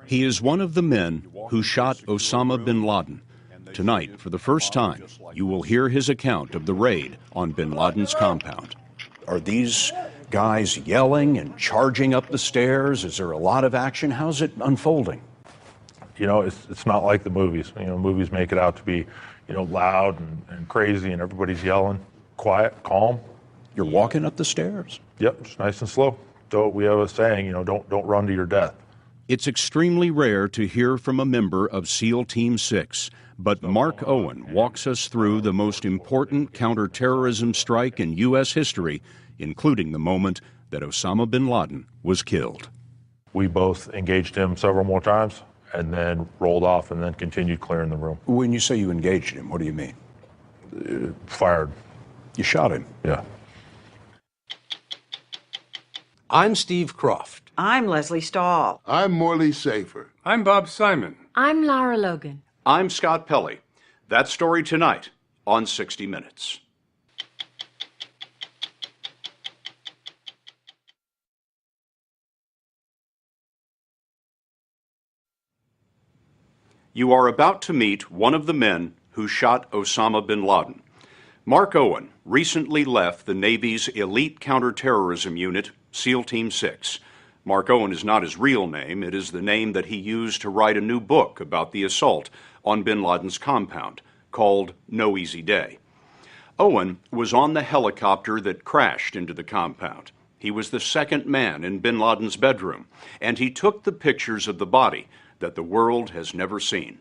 He is one of the men who shot Osama bin Laden. Tonight, for the first time, you will hear his account of the raid on bin Laden's compound. Are these guys yelling and charging up the stairs? Is there a lot of action? How's it unfolding? You know, it's not like the movies. You know, movies make it out to be, you know, loud and crazy and everybody's yelling. Quiet, calm. You're walking up the stairs? Yep, just nice and slow. So we have a saying, you know, don't run to your death. It's extremely rare to hear from a member of SEAL Team 6, but Mark Owen walks us through the most important counterterrorism strike in U.S. history, including the moment that Osama bin Laden was killed. We both engaged him several more times and then rolled off and then continued clearing the room. When you say you engaged him, what do you mean? Fired. You shot him? Yeah. I'm Steve Croft. I'm Leslie Stahl. I'm Morley Safer. I'm Bob Simon. I'm Lara Logan. I'm Scott Pelley. That story tonight on 60 Minutes. You are about to meet one of the men who shot Osama bin Laden. Mark Owen recently left the Navy's elite counterterrorism unit, SEAL Team 6. Mark Owen is not his real name. It is the name that he used to write a new book about the assault on bin Laden's compound, called No Easy Day. Owen was on the helicopter that crashed into the compound. He was the second man in bin Laden's bedroom, and he took the pictures of the body that the world has never seen.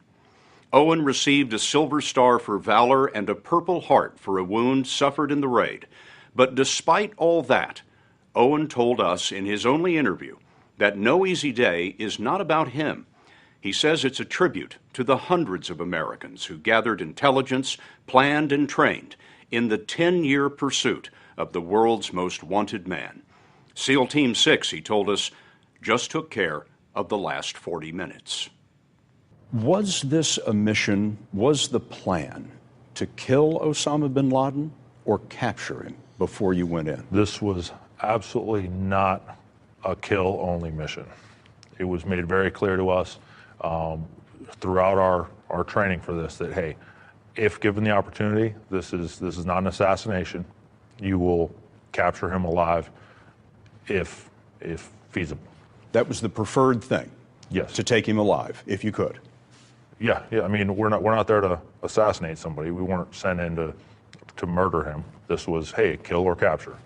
Owen received a Silver Star for valor and a Purple Heart for a wound suffered in the raid. But despite all that, Owen told us in his only interview that No Easy Day is not about him. He says it's a tribute to the hundreds of Americans who gathered intelligence, planned and trained in the 10-year pursuit of the world's most wanted man. SEAL Team 6, he told us, just took care of the last 40 minutes. Was this a mission, was the plan to kill Osama bin Laden or capture him before you went in? This was absolutely not a kill-only mission. It was made very clear to us throughout our training for this that, hey, if given the opportunity, this is not an assassination. You will capture him alive if feasible. That was the preferred thing? Yes. To take him alive, if you could? Yeah. I mean, we're not there to assassinate somebody. We weren't sent in to murder him. This was, hey, kill or capture.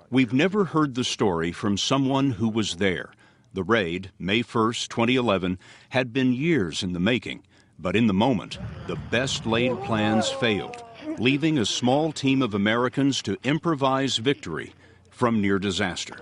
We've never heard the story from someone who was there. The raid, May 1st, 2011, had been years in the making, but in the moment, the best laid plans failed, leaving a small team of Americans to improvise victory from near disaster.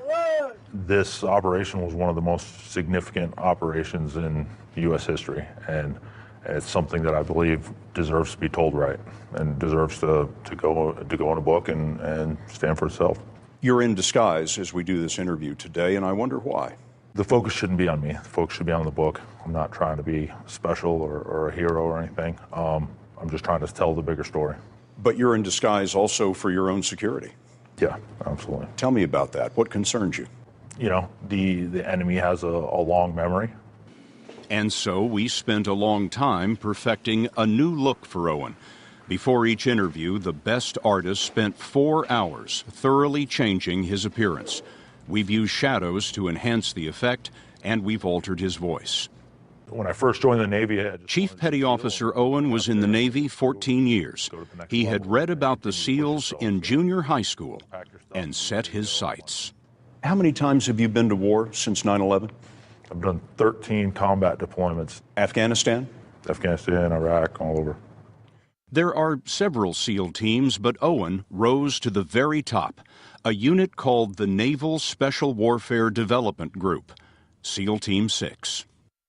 This operation was one of the most significant operations in U.S. history, and it's something that I believe deserves to be told right and deserves to go in a book and stand for itself. You're in disguise as we do this interview today, and I wonder why. The focus shouldn't be on me. The focus should be on the book. I'm not trying to be special or a hero or anything. I'm just trying to tell the bigger story. But you're in disguise also for your own security. Yeah, absolutely. Tell me about that. What concerns you? You know, the enemy has a long memory. And so we spent a long time perfecting a new look for Owen. Before each interview, the best artist spent 4 hours thoroughly changing his appearance. We've used shadows to enhance the effect, and we've altered his voice. When I first joined the Navy, Chief Petty Officer Owen was in the Navy 14 years. He had read about the SEALs in junior high school and set his sights. How many times have you been to war since 9/11? I've done 13 combat deployments. Afghanistan? Afghanistan, Iraq, all over. There are several SEAL teams, but Owen rose to the very top, a unit called the Naval Special Warfare Development Group, SEAL Team 6.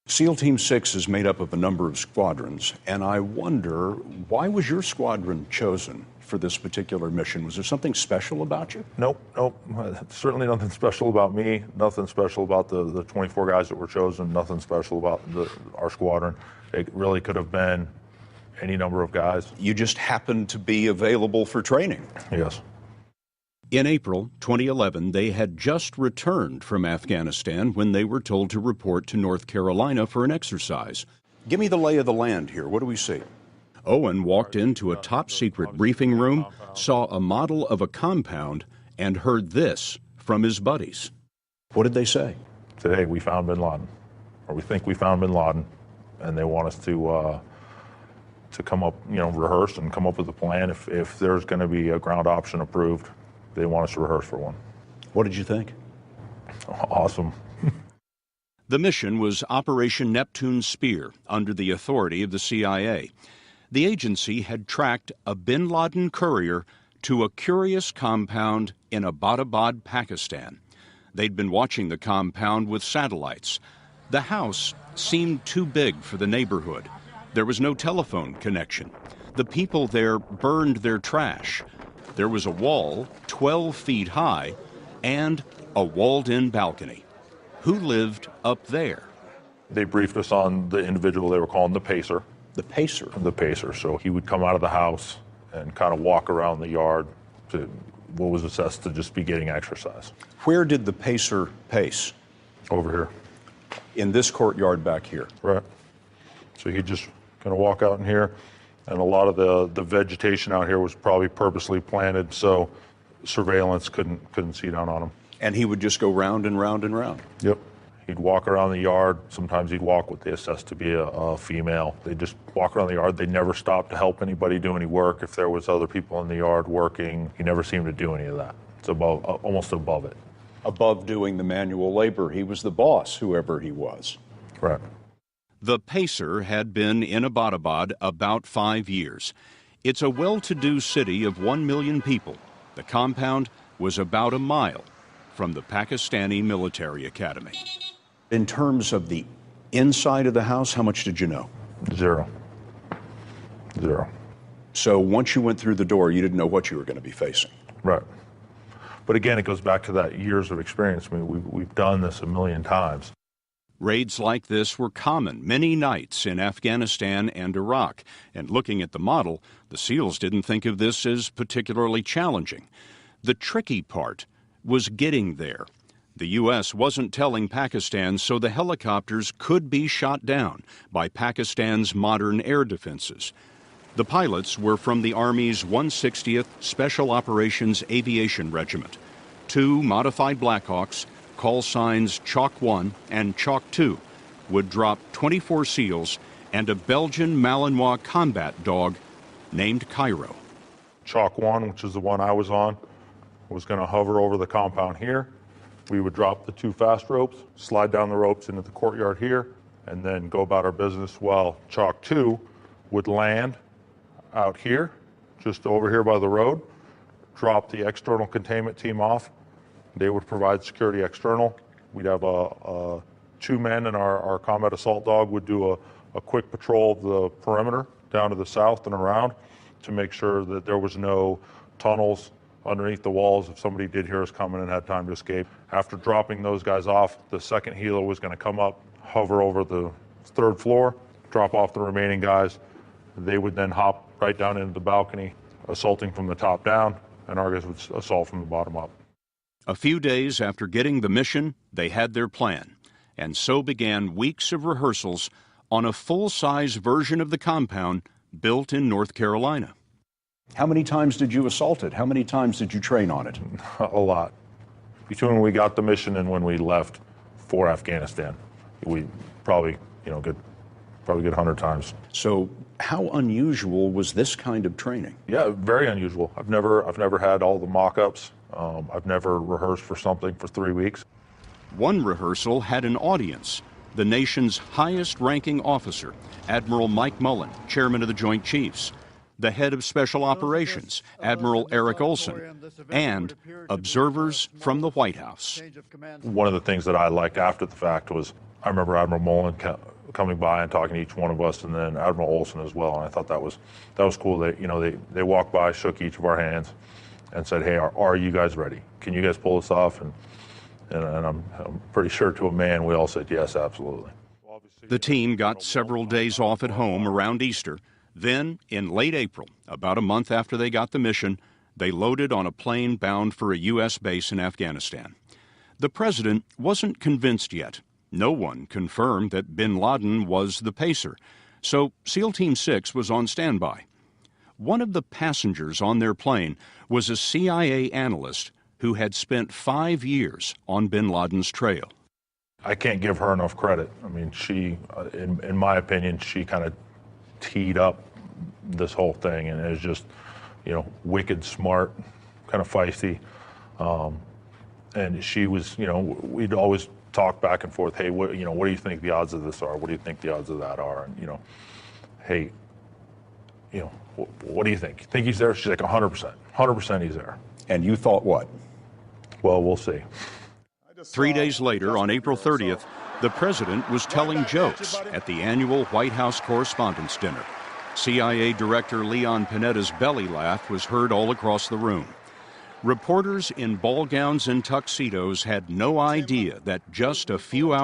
SEAL Team 6 is made up of a number of squadrons, and I wonder, why was your squadron chosen for this particular mission? Was there something special about you? Nope. Certainly nothing special about me, nothing special about the 24 guys that were chosen, nothing special about our squadron. It really could have been any number of guys. You just happened to be available for training. Yes. In April 2011, they had just returned from Afghanistan when they were told to report to North Carolina for an exercise. Give me the lay of the land here. What do we see? Owen walked into a top-secret briefing room, saw a model of a compound, and heard this from his buddies. What did they say? Said, hey, we found Bin Laden, or we think we found Bin Laden, and they want us to come up, rehearse and come up with a plan. If there's going to be a ground option approved, they want us to rehearse for one. What did you think? Awesome. The mission was Operation Neptune Spear, under the authority of the CIA. The agency had tracked a Bin Laden courier to a curious compound in Abbottabad, Pakistan. They'd been watching the compound with satellites. The house seemed too big for the neighborhood. There was no telephone connection. The people there burned their trash. There was a wall 12 feet high and a walled-in balcony. Who lived up there? They briefed us on the individual they were calling the Pacer. The Pacer? The Pacer. So he would come out of the house and kind of walk around the yard to what was assessed to just be getting exercise. Where did the Pacer pace? Over here. In this courtyard back here? Right. So he'd just kind of walk out in here, and a lot of the vegetation out here was probably purposely planted so surveillance couldn't see down on him. And he would just go round and round and round? Yep. He'd walk around the yard. Sometimes he'd walk what they assessed to be a female. They'd just walk around the yard. They never stopped to help anybody do any work. If there was other people in the yard working, he never seemed to do any of that. It's above, almost above it. Above doing the manual labor. He was the boss, whoever he was. Right. The Pacer had been in Abbottabad about 5 years. It's a well-to-do city of 1 million people. The compound was about a mile from the Pakistani military academy. In terms of the inside of the house, how much did you know? Zero. So once you went through the door, you didn't know what you were going to be facing. Right. But again, it goes back to that years of experience. I mean, we've done this a million times. Raids like this were common many nights in Afghanistan and Iraq. And looking at the model, the SEALs didn't think of this as particularly challenging. The tricky part was getting there. The U.S. wasn't telling Pakistan, so the helicopters could be shot down by Pakistan's modern air defenses. The pilots were from the Army's 160th Special Operations Aviation Regiment. 2 modified Blackhawks, call signs Chalk 1 and Chalk 2, would drop 24 SEALs and a Belgian Malinois combat dog named Cairo. Chalk 1, which is the one I was on, was going to hover over the compound here. We would drop the 2 fast ropes, slide down the ropes into the courtyard here, and then go about our business, while Chalk 2 would land out here, just over here by the road, drop the external containment team off. They would provide security external. We'd have 2 men, and our combat assault dog would do a quick patrol of the perimeter down to the south and around to make sure that there was no tunnels underneath the walls if somebody did hear us coming and had time to escape. After dropping those guys off, the second helo was going to come up, hover over the 3rd floor, drop off the remaining guys. They would then hop right down into the balcony, assaulting from the top down, and our guys would assault from the bottom up. A few days after getting the mission, they had their plan, and so began weeks of rehearsals on a full-size version of the compound built in North Carolina. How many times did you assault it? How many times did you train on it? A lot. Between when we got the mission and when we left for Afghanistan, we probably, good 100 times. So how unusual was this kind of training? Yeah, very unusual. I've never had all the mock-ups. I've never rehearsed for something for 3 weeks. One rehearsal had an audience. The nation's highest-ranking officer, Admiral Mike Mullen, chairman of the Joint Chiefs, the head of Special Operations, Admiral Eric Olson, and observers from the White House. One of the things that I liked after the fact was I remember Admiral Mullen coming by and talking to each one of us, and then Admiral Olson as well. And I thought that was cool. They walked by, shook each of our hands, and said, "Hey, are you guys ready? Can you guys pull this off?" And I'm pretty sure to a man we all said yes, absolutely. The team got several days off at home around Easter. Then, in late April, about a month after they got the mission, They loaded on a plane bound for a U.S. base in Afghanistan. The president wasn't convinced yet. No one confirmed that bin Laden was the pacer, so SEAL Team 6 was on standby. One of the passengers on their plane was a CIA analyst who had spent 5 years on bin Laden's trail. I can't give her enough credit. I mean, she, in my opinion, she kind of teed up this whole thing and is just, wicked smart, kind of feisty. And she was, we'd always talk back and forth. Hey, what do you think the odds of this are? What do you think the odds of that are? And, hey, what do you think? You think he's there? She's like 100%. 100% he's there. And you thought what? Well, we'll see. 3 days later, on April 30th, the president was telling jokes at the annual White House Correspondents' Dinner. CIA Director Leon Panetta's belly laugh was heard all across the room. Reporters in ball gowns and tuxedos had no idea that just a few hours